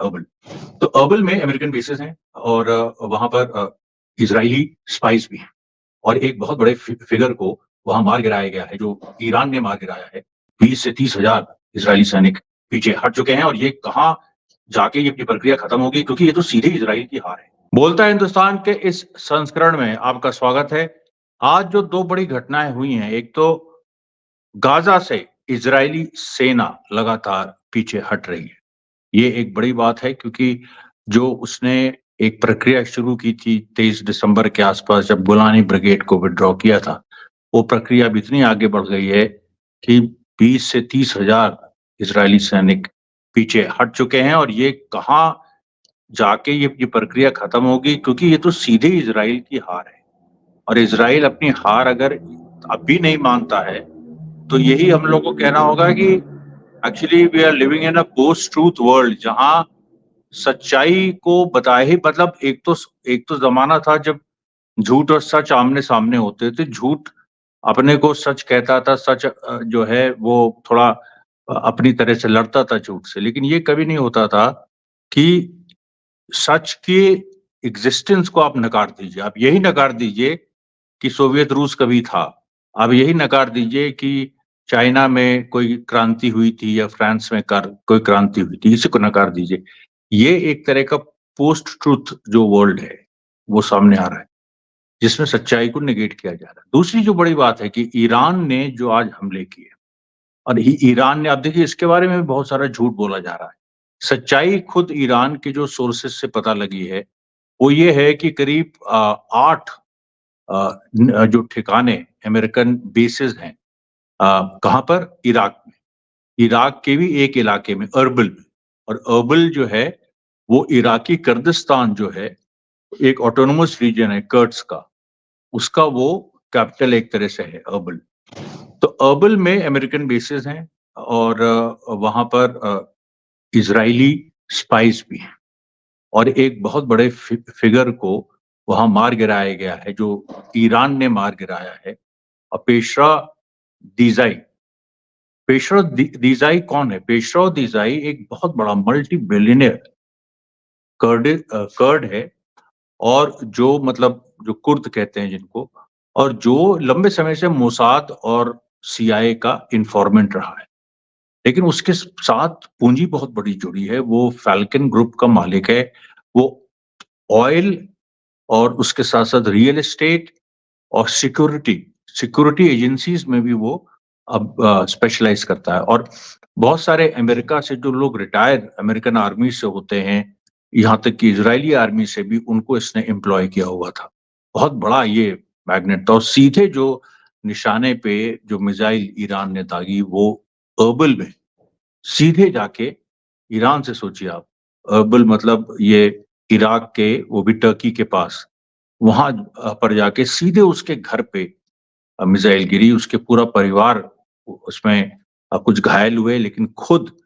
Erbil. तो Erbil में American bases हैं और वहां पर इजरायली स्पाइस भी हैं और एक बहुत बड़े फिगर को वहां मार गिराया गया है, जो ईरान ने मार गिराया है। 20 से 30 हजार इजरायली सैनिक पीछे हट चुके हैं और ये कहाँ जाके ये प्रक्रिया खत्म होगी, क्योंकि ये तो सीधे इजराइल की हार है। बोलता है हिंदुस्तान के इस संस्करण में आपका स्वागत है। आज जो दो बड़ी घटनाएं हुई हैं, एक तो गाजा से इजरायली सेना लगातार पीछे हट रही है। ये एक बड़ी बात है, क्योंकि जो उसने एक प्रक्रिया शुरू की थी 23 दिसंबर के आसपास, जब गोलानी ब्रिगेड को विड्रॉ किया था, वो प्रक्रिया अब इतनी आगे बढ़ गई है कि 20 से 30 हजार इजरायली सैनिक पीछे हट चुके हैं और ये कहाँ जाके ये प्रक्रिया खत्म होगी, क्योंकि ये तो सीधे इजराइल की हार है। और इजराइल अपनी हार अगर अब भी नहीं मानता है, तो यही हम लोग को कहना होगा कि actually we are living in a post truth world, जहां सच्चाई को बताए ही मतलब एक तो जमाना था जब झूठ और सच आमने सामने होते थे। झूठ अपने को सच कहता था, सच जो है वो थोड़ा अपनी तरह से लड़ता था झूठ से। लेकिन ये कभी नहीं होता था कि सच के एग्जिस्टेंस को आप नकार दीजिए। आप यही नकार दीजिए कि सोवियत रूस कभी था। आप यही नकार दीजिए कि चाइना में कोई क्रांति हुई थी या फ्रांस में कोई क्रांति हुई थी। इसी को नकार दीजिए। ये एक तरह का पोस्ट ट्रूथ जो वर्ल्ड है वो सामने आ रहा है, जिसमें सच्चाई को नेगेट किया जा रहा है। दूसरी जो बड़ी बात है कि ईरान ने जो आज हमले किए, और ईरान ने, आप देखिए इसके बारे में भी बहुत सारा झूठ बोला जा रहा है। सच्चाई खुद ईरान के जो सोर्सेस से पता लगी है वो ये है कि करीब 8 जो ठिकाने अमेरिकन बेसेस हैं, कहाँ पर, इराक में, इराक के भी एक इलाके में, अर्बिल में। और अर्बिल जो है वो इराकी कुर्दिस्तान जो है, एक ऑटोनोमस रीजन है कर्ड्स का, उसका वो कैपिटल एक तरह से है अर्बिल। तो अर्बिल में अमेरिकन बेसेस हैं और वहां पर इजरायली स्पाइस भी हैं और एक बहुत बड़े फिगर को वहां मार गिराया गया है, जो ईरान ने मार गिराया है। और पेशरा दीजाई, दीजाई कौन है? पेशरा दीजाई एक बहुत बड़ा मल्टी बिलियनियर कर्ड है, और जो मतलब जो कुर्द कहते हैं जिनको, और जो लंबे समय से मोसाद और सीआईए का इंफॉर्मेंट रहा है। लेकिन उसके साथ पूंजी बहुत बड़ी जुड़ी है। वो फैल्कन ग्रुप का मालिक है। वो ऑयल और उसके साथ साथ रियल एस्टेट और सिक्योरिटी एजेंसीज में भी वो अब स्पेशलाइज करता है। और बहुत सारे अमेरिका से जो लोग रिटायर अमेरिकन आर्मी से होते हैं, यहाँ तक कि इजरायली आर्मी से भी, उनको इसने एम्प्लॉय किया हुआ था। बहुत बड़ा ये मैग्नेट था। और सीधे जो निशाने पे जो मिसाइल ईरान ने दागी, वो अर्बिल में सीधे जाके ईरान से, सोचिए आप, अर्बिल मतलब ये इराक के, वो भी टर्की के पास, वहां पर जाके सीधे उसके घर पे मिसाइल गिरी। उसके पूरा परिवार उसमें कुछ घायल हुए, लेकिन खुद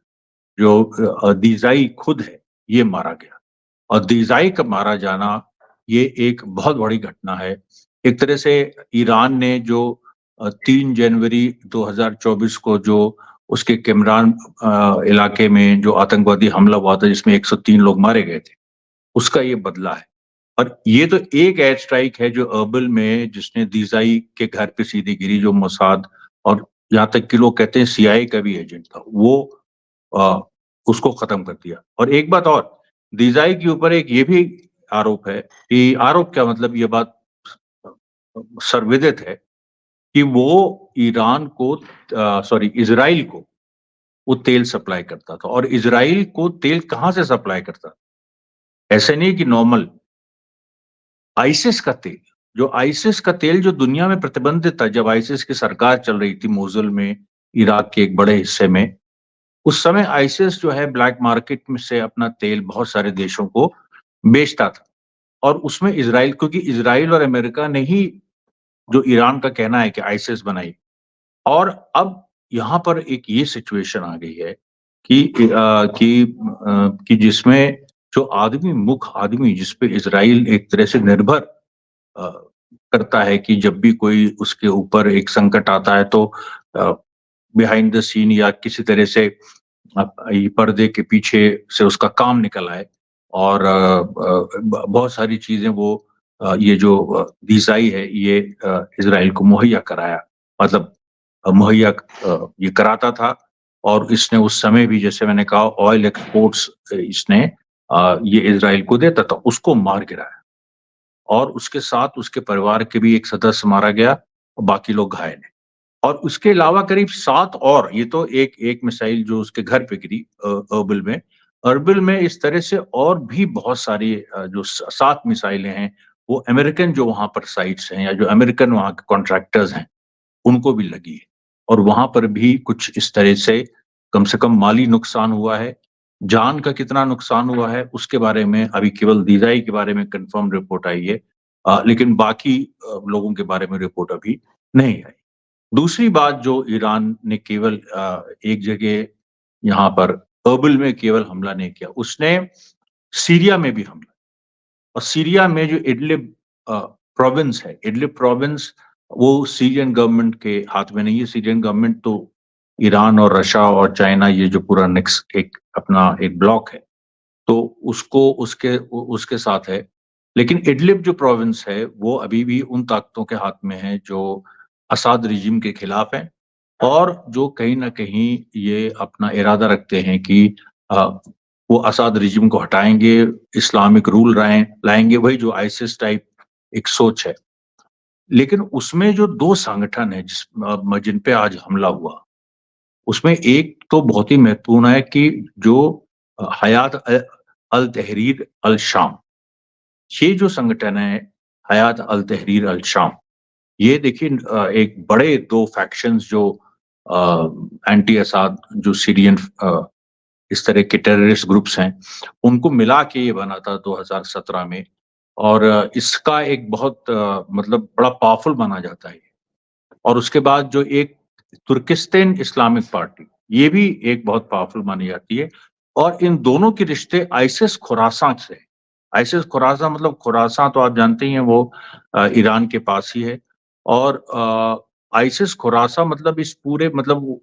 जो दीजाई खुद है ये मारा गया। और दीजाई का मारा जाना ये एक बहुत बड़ी घटना है। एक तरह से ईरान ने जो 3 जनवरी 2024 को जो उसके किमरान इलाके में जो आतंकवादी हमला हुआ था, जिसमें 103 लोग मारे गए थे, उसका ये बदला है। और ये तो एक एयर स्ट्राइक है जो अर्बिल में, जिसने दीजाई के घर पे सीधी गिरी, जो मोसाद और यहाँ तक कि लोग कहते हैं सीआईए का भी एजेंट था, वो आ, उसको खत्म कर दिया। और एक बात और, दीजाई के ऊपर एक ये भी आरोप है, कि आरोप क्या मतलब, ये बात सर्वविदित है कि वो ईरान को, सॉरी, इजराइल को वो तेल सप्लाई करता था। और इजराइल को तेल कहाँ से सप्लाई करता? ऐसे नहीं कि नॉर्मल आईसिस का तेल, जो दुनिया में प्रतिबंधित था, जब आईसिस की सरकार चल रही थी मोसुल में, इराक के एक बड़े हिस्से में, उस समय आईसिस जो है ब्लैक मार्केट में से अपना तेल बहुत सारे देशों को बेचता था। और उसमें इजराइल, क्योंकि इजराइल और अमेरिका ने ही, जो ईरान का कहना है कि आईसिस बनाई। और अब यहाँ पर एक ये सिचुएशन आ गई है कि जिसमें जो मुख्य आदमी जिस पे इजराइल एक तरह से निर्भर अ, करता है, कि जब भी कोई उसके ऊपर एक संकट आता है तो बिहाइंड द सीन या किसी तरह से ये पर्दे के पीछे से उसका काम निकल आए और बहुत सारी चीजें वो ये जो वीज़ाई है ये इज़राइल को मुहैया कराया, मतलब मुहैया ये कराता था। और इसने उस समय भी, जैसे मैंने कहा, ऑयल एक्सपोर्ट्स इसने ये इज़राइल को देता था, उसको मार गिराया और उसके साथ उसके परिवार के भी एक सदस्य मारा गया और बाकी लोग घायल हैं। और उसके अलावा करीब 7 और, ये तो एक एक मिसाइल जो उसके घर पे गिरी अर्बिल में। अर्बिल में इस तरह से और भी बहुत सारी जो 7 मिसाइलें हैं, वो अमेरिकन जो वहाँ पर साइट्स हैं या जो अमेरिकन वहाँ के कॉन्ट्रैक्टर्स हैं, उनको भी लगी है। और वहाँ पर भी कुछ इस तरह से कम माली नुकसान हुआ है। जान का कितना नुकसान हुआ है, उसके बारे में अभी केवल दीजाई के बारे में कन्फर्म रिपोर्ट आई है। लेकिन बाकी लोगों के बारे में रिपोर्ट अभी नहीं आई। दूसरी बात, जो ईरान ने केवल एक जगह यहाँ पर अर्बिल में केवल हमला नहीं किया, उसने सीरिया में भी हमला। और सीरिया में जो इडलिब प्रोविंस है, इडलिब प्रोविंस, वो सीरियन गवर्नमेंट के हाथ में नहीं है। सीरियन गवर्नमेंट तो ईरान और रशिया और चाइना, ये जो पूरा नेक्स्ट एक अपना एक ब्लॉक है, तो उसको उसके साथ है। लेकिन इडलिब जो प्रोविंस है, वो अभी भी उन ताकतों के हाथ में है जो असाद रिजिम के खिलाफ हैं और जो कहीं न कहीं ये अपना इरादा रखते हैं कि अ, वो असाद रिजिम को हटाएँगे, इस्लामिक रूल लाएँगे, वही जो आईसिस टाइप एक सोच है। लेकिन उसमें जो 2 संगठन हैं जिन पे आज हमला हुआ, उसमें एक तो बहुत ही महत्वपूर्ण है कि जो हयात अल तहरीर अल शाम, ये जो संगठन है, हयात अल तहरीर अल शाम, ये देखिए एक बड़े 2 फैक्शंस जो एंटी असाद, जो सीरियन इस तरह के टेररिस्ट ग्रुप्स हैं, उनको मिला के ये बना था 2017 में। और इसका एक बहुत मतलब बड़ा पावरफुल माना जाता है। और उसके बाद जो एक तुर्किस्तान इस्लामिक पार्टी, ये भी एक बहुत पावरफुल मानी जाती है। और इन दोनों के रिश्ते आइसिस खुरासान से हैं। आइसिस खुरासान, मतलब खुरासान तो आप जानते ही हैं, वो ईरान के पास ही है। और आइसिस खुरासान मतलब इस पूरे, मतलब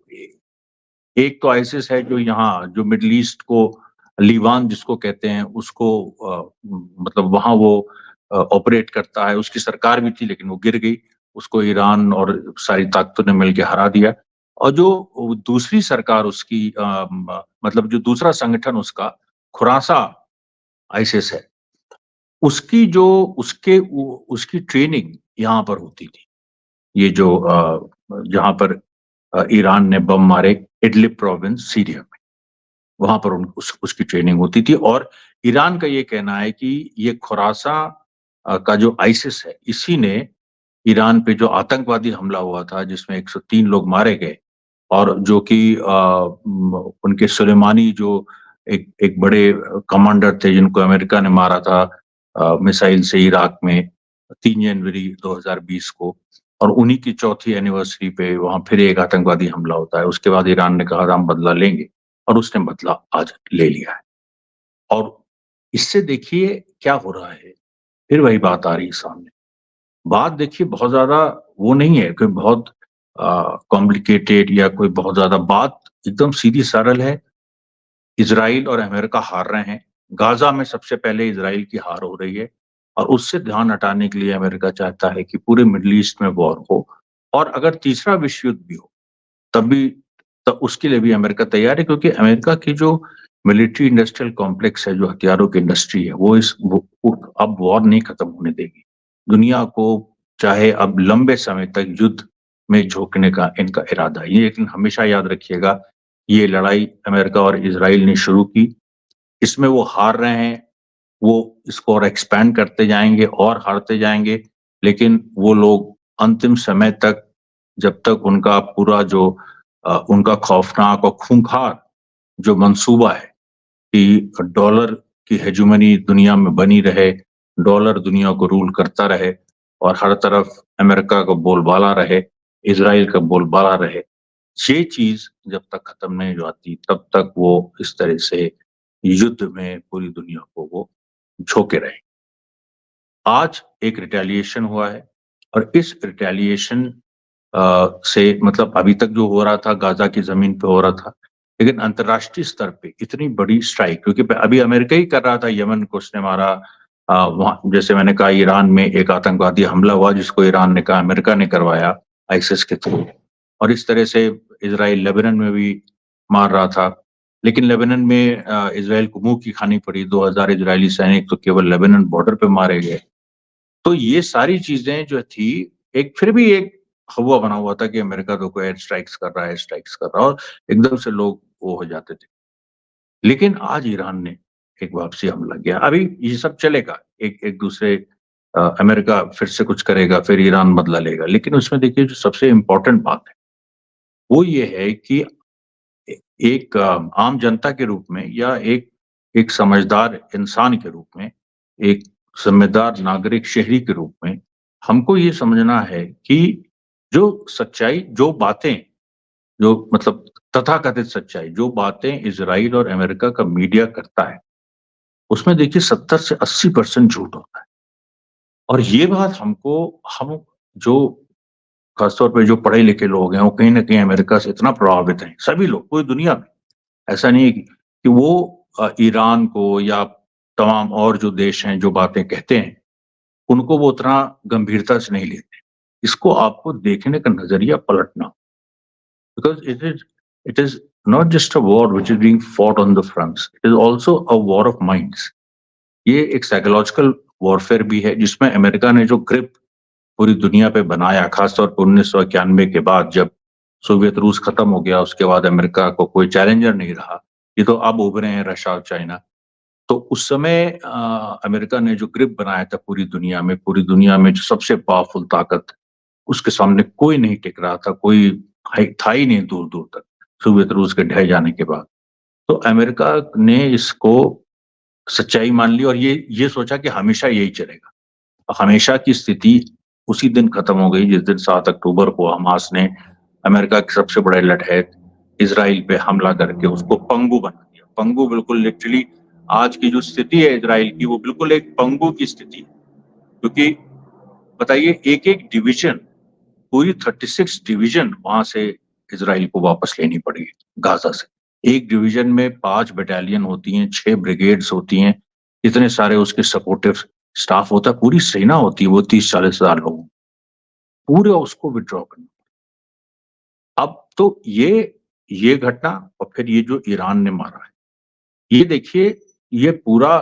एक तो आइसिस है जो यहाँ जो मिडल ईस्ट को, लीवान जिसको कहते हैं, उसको मतलब वहाँ वो ऑपरेट करता है। उसकी सरकार भी थी लेकिन वो गिर गई। उसको ईरान और सारी ताकतों ने मिलके हरा दिया। और जो दूसरी सरकार उसकी मतलब जो दूसरा संगठन उसका, खुरासा आइसिस है, उसकी जो उसकी ट्रेनिंग यहाँ पर होती थी। ये जो जहाँ पर ईरान ने बम मारे इडलिब प्रोविंस सीरिया में, वहाँ पर उसकी ट्रेनिंग होती थी। और ईरान का ये कहना है कि ये खुरासान का जो आइसिस है, इसी ने ईरान पे जो आतंकवादी हमला हुआ था जिसमें 103 लोग मारे गए, और जो कि उनके सुलेमानी जो एक एक बड़े कमांडर थे जिनको अमेरिका ने मारा था मिसाइल से इराक में 3 जनवरी 2020 को। और उन्हीं की चौथी एनिवर्सरी पे वहाँ फिर एक आतंकवादी हमला होता है। उसके बाद ईरान ने कहा था हम बदला लेंगे, और उसने बदला आज ले लिया है। और इससे देखिए क्या हो रहा है, फिर वही बात आ रही है सामने। बात देखिए बहुत ज़्यादा वो नहीं है, कोई बहुत कॉम्प्लिकेटेड या कोई बहुत ज़्यादा बात, एकदम सीधी सरल है। इज़राइल और अमेरिका हार रहे हैं। गाज़ा में सबसे पहले इज़राइल की हार हो रही है और उससे ध्यान हटाने के लिए अमेरिका चाहता है कि पूरे मिडल ईस्ट में वॉर हो। और अगर तीसरा विश्व युद्ध भी हो, तब भी तब उसके लिए भी अमेरिका तैयार है, क्योंकि अमेरिका की जो मिलिट्री इंडस्ट्रियल कॉम्प्लेक्स है, जो हथियारों की इंडस्ट्री है, वो अब वॉर नहीं खत्म होने देगी। दुनिया को चाहे अब लंबे समय तक युद्ध में झोंकने का इनका इरादा है। ये लेकिन हमेशा याद रखिएगा, ये लड़ाई अमेरिका और इज़राइल ने शुरू की, इसमें वो हार रहे हैं, वो इसको और एक्सपैंड करते जाएँगे और हारते जाएँगे। लेकिन वो लोग अंतिम समय तक, जब तक उनका पूरा जो उनका खौफनाक और खूंखार जो मंसूबा है कि डॉलर की हेजेमनी दुनिया में बनी रहे, डॉलर दुनिया को रूल करता रहे और हर तरफ अमेरिका का बोलबाला रहे, इज़राइल का बोलबाला रहे, ये चीज़ जब तक खत्म नहीं हो जाती, तब तक वो इस तरह से युद्ध में पूरी दुनिया को वो झोंके रहे। आज एक रिटेलिएशन हुआ है और इस रिटेलिएशन से, मतलब अभी तक जो हो रहा था गाज़ा की ज़मीन पे हो रहा था, लेकिन अंतर्राष्ट्रीय स्तर पे इतनी बड़ी स्ट्राइक, क्योंकि अभी अमेरिका ही कर रहा था, यमन को उसने मारा। वहाँ जैसे मैंने कहा, ईरान में एक आतंकवादी हमला हुआ जिसको ईरान ने कहा अमेरिका ने करवाया आईसिस के थ्रू। और इस तरह से इजराइल लेबनान में भी मार रहा था, लेकिन लेबनान में इजराइल को मुंह की खानी पड़ी। 2000 इजरायली सैनिक तो केवल लेबनान बॉर्डर पे मारे गए। तो ये सारी चीजें जो थी, एक फिर भी एक हवा बना हुआ था कि अमेरिका तो कोई एयर स्ट्राइक्स कर रहा है, एयर स्ट्राइक्स कर रहा है, और एकदम से लोग वो हो जाते थे। लेकिन आज ईरान ने एक वापसी हमला किया। अभी ये सब चलेगा, एक एक दूसरे अमेरिका फिर से कुछ करेगा, फिर ईरान बदला लेगा। लेकिन उसमें देखिए जो सबसे इम्पोर्टेंट बात है, वो ये है कि एक आम जनता के रूप में, या एक एक समझदार इंसान के रूप में, एक ज़िम्मेदार नागरिक शहरी के रूप में, हमको ये समझना है कि जो सच्चाई, जो बातें, जो मतलब तथाकथित सच्चाई, जो बातें इज़राइल और अमेरिका का मीडिया करता है, उसमें देखिए 70 से 80% झूठ होता है। और ये बात हमको, हम जो खासतौर पे जो पढ़े-लिखे लोग हैं, वो कहीं न कहीं अमेरिका से इतना प्रभावित हैं, सभी लोग, पूरी दुनिया में। ऐसा नहीं है कि वो ईरान को या तमाम और जो देश हैं, जो बातें कहते हैं, उनको वो उतना गंभीरता से नहीं लेते। इसको आपको देखने का नज़रिया पलटना, because it is not just a war which is being fought on the fronts, it is also a war of minds. ये एक साइकोलॉजिकल वॉरफेयर भी है, जिसमें अमेरिका ने जो ग्रिप पूरी दुनिया पे बनाया, खासतौर पे 1991 के बाद, जब सोवियत रूस खत्म हो गया, उसके बाद अमेरिका को कोई चैलेंजर नहीं रहा। ये तो अब उभरे हैं रशिया और चाइना। तो उस समय अमेरिका ने जो ग्रिप बनाया था पूरी दुनिया में जो सबसे पावरफुल ताकत, उसके सामने कोई नहीं टिक रहा था, कोई है था ही नहीं दूर-दूर तक, सोवियत रूस के ढह जाने के बाद। तो अमेरिका ने इसको सच्चाई मान ली, और ये सोचा कि हमेशा यही चलेगा। हमेशा की स्थिति उसी दिन खत्म हो गई जिस दिन 7 अक्टूबर को हमास ने अमेरिका के सबसे बड़े लठैत इजराइल पे हमला करके उसको पंगु बना दिया। पंगु बिल्कुल लिटरली आज की जो स्थिति है इजराइल की, वो बिल्कुल एक पंगु की स्थिति है। क्योंकि बताइए, एक-एक डिवीजन, पूरी 36 डिवीजन वहां से इजराइल को वापस लेनी पड़ी गाजा से। एक डिवीजन में 5 बटालियन होती हैं, 6 ब्रिगेड्स होती हैं, इतने सारे उसके सपोर्टिव स्टाफ होता है, पूरी सेना होती है वो 30-40 हज़ार लोगों की, पूरा उसको विथड्रॉ करना। अब तो ये घटना, और फिर ये जो ईरान ने मारा है, ये देखिए, ये पूरा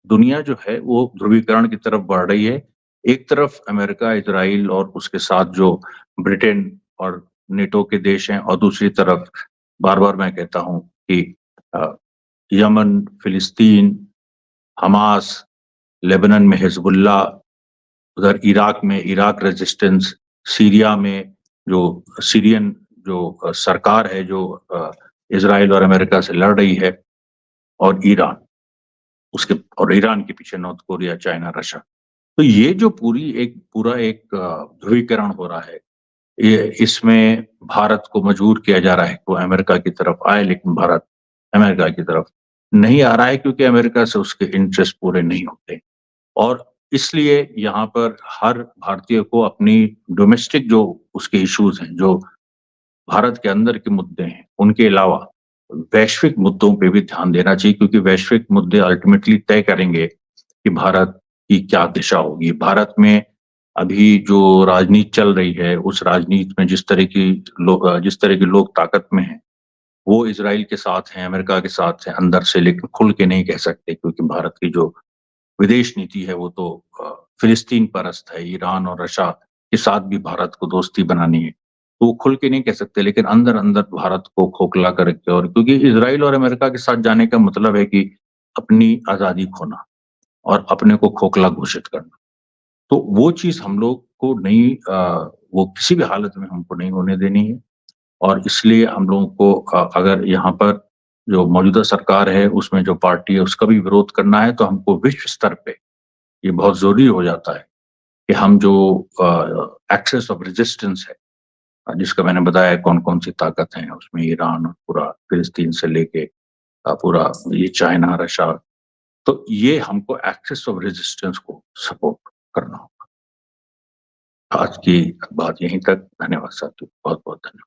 दुनिया जो है वो ध्रुवीकरण की तरफ बढ़ रही है। एक तरफ अमेरिका, इज़राइल और उसके साथ जो ब्रिटेन और नेटो के देश हैं, और दूसरी तरफ बार-बार मैं कहता हूँ कि अ, यमन, फिलिस्तीन, हमास, लेबनान में हिज़्बुल्लाह, उधर इराक में इराक रेजिस्टेंस, सीरिया में जो सीरियन जो सरकार है, जो इज़राइल और अमेरिका से लड़ रही है, और ईरान, उसके और ईरान के पीछे नॉर्थ कोरिया, चाइना, रशिया। तो ये जो पूरा एक ध्रुवीकरण हो रहा है, ये इसमें भारत को मजबूर किया जा रहा है कि वो अमेरिका की तरफ आए, लेकिन भारत अमेरिका की तरफ नहीं आ रहा है, क्योंकि अमेरिका से उसके इंटरेस्ट पूरे नहीं होते। और इसलिए यहाँ पर हर भारतीय को अपनी डोमेस्टिक जो उसके इश्यूज़ हैं, जो भारत के अंदर के मुद्दे हैं, उनके अलावा वैश्विक मुद्दों पे भी ध्यान देना चाहिए, क्योंकि वैश्विक मुद्दे अल्टीमेटली तय करेंगे कि भारत की क्या दिशा होगी। भारत में अभी जो राजनीति चल रही है, उस राजनीति में जिस तरह के लोग ताकत में हैं, वो इज़राइल के साथ हैं, अमेरिका के साथ हैं अंदर से, लेकिन खुल के नहीं कह सकते, क्योंकि भारत की जो विदेश नीति है वो तो फिलिस्तीन परस्त है, ईरान और रशिया के साथ भी भारत को दोस्ती बनानी है। तो वो खुल के नहीं कह सकते, लेकिन अंदर-अंदर भारत को खोखला करके, और क्योंकि इज़राइल और अमेरिका के साथ जाने का मतलब है कि अपनी आज़ादी खोना और अपने को खोखला घोषित करना। तो वो चीज़ हम लोग को नहीं, वो किसी भी हालत में हमको नहीं होने देनी है। और इसलिए हम लोगों को अगर यहाँ पर जो मौजूदा सरकार है, उसमें जो पार्टी है, उसका भी विरोध करना है, तो हमको विश्व स्तर पे ये बहुत ज़रूरी हो जाता है कि हम जो एक्सेस ऑफ रेजिस्टेंस है, जिसका मैंने बताया कौन-कौन सी ताकत हैं, उसमें ईरान और पूरा फिलिस्तीन से लेके पूरा ये चाइना, रशिया, तो ये हमको एक्सेस ऑफ रेजिस्टेंस को सपोर्ट करना होगा। आज की बात यहीं तक। धन्यवाद साथियों, बहुत-बहुत धन्यवाद।